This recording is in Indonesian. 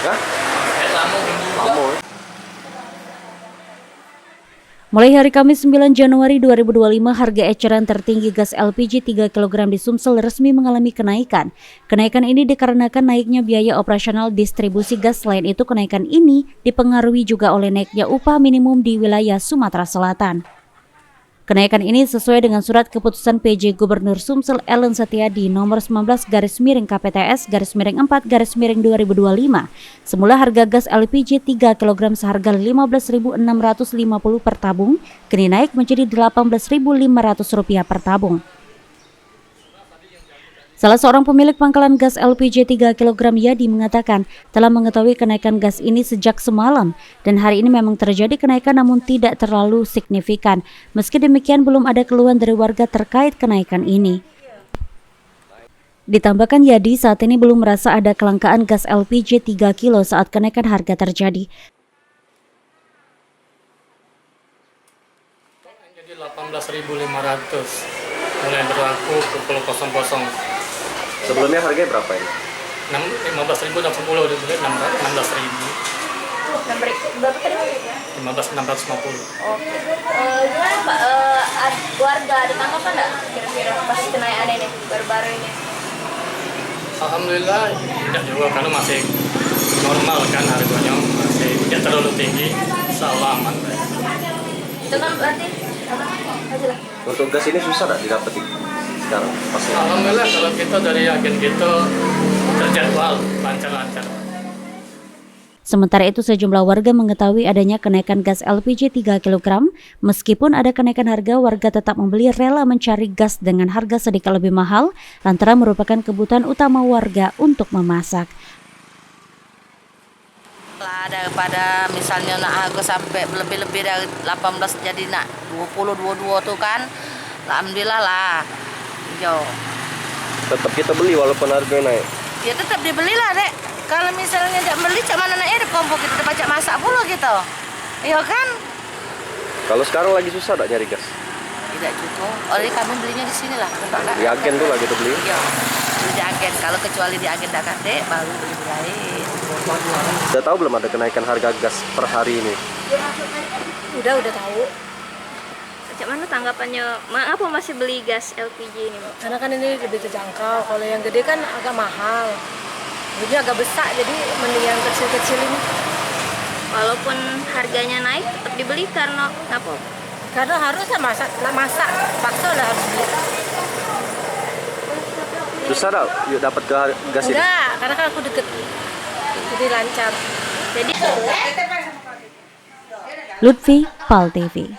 Hah? Kamu? Mulai hari Kamis 9 Januari 2025, harga eceran tertinggi gas LPG 3 kg di Sumsel resmi mengalami kenaikan. Kenaikan ini dikarenakan naiknya biaya operasional distribusi gas. Selain itu, kenaikan ini dipengaruhi juga oleh naiknya upah minimum di wilayah Sumatera Selatan. Kenaikan ini sesuai dengan surat keputusan PJ Gubernur Sumsel Ellen Setiadi nomor 19/KPTS/4/2025. Semula harga gas LPG 3 kg seharga Rp15.650 per tabung, kini naik menjadi Rp18.500 per tabung. Salah seorang pemilik pangkalan gas LPG 3 kg Yadi mengatakan telah mengetahui kenaikan gas ini sejak semalam dan hari ini memang terjadi kenaikan namun tidak terlalu signifikan. Meski demikian belum ada keluhan dari warga terkait kenaikan ini. Ditambahkan Yadi saat ini belum merasa ada kelangkaan gas LPG 3 kilo saat kenaikan harga terjadi. Jadi 18.500 mulai berlaku pukul 00. Sebelumnya harganya berapa ini? 15.000 dan 10 udah 16.000. Berapa tadi? 15.650. Oke. Gimana Pak? Warga ada tanggapan nggak kira-kira pas kenaikan ini baru-baru ini? Alhamdulillah tidak juga karena masih normal kan harganya, masih tidak terlalu tinggi, insya-Allah aman. Itu kan berarti apa? Ajalah. Untuk gas ini susah nggak didapetin sekarang? Pasti. Alhamdulillah kalau kita dari agen kita terjadwal lancar-lancar. Sementara itu, sejumlah warga mengetahui adanya kenaikan gas LPG 3 kg. Meskipun ada kenaikan harga, warga tetap membeli, rela mencari gas dengan harga sedikit lebih mahal, lantaran merupakan kebutuhan utama warga untuk memasak. Daripada misalnya nak harga sampai lebih-lebih dari 18 jadi nak 20-22 tuh kan, alhamdulillah lah. Yo. Tetap kita beli walaupun harganya naik. Ya tetap dibelilah dek. Kalau misalnya tidak beli, cak mana naiknya kompor kita baca masak pula gitu. Iya kan? Kalau sekarang lagi susah nggak nyari gas? Tidak cukup. Oleh kami belinya di sini lah. Di agen tuh lah kita beli. Iya. Beli di agen. Kalau kecuali di agen dak dek, baru beli lain. Udah tahu belum ada kenaikan harga gas per hari ini? Udah tahu. Macam mana tanggapannya? Mengapa masih beli gas LPG ini, Mbak? Karena kan ini lebih terjangkau. Kalau yang gede kan agak mahal. Ini agak besar, jadi mending yang kecil-kecil ini. Walaupun harganya naik, tetap dibeli karena apa? Karena harusnya masak, paksa udah harus beli. Susah nggak yuk dapat gas ini? Enggak, karena kan aku deket, jadi lancar. Jadi Lutfi, PAL TV.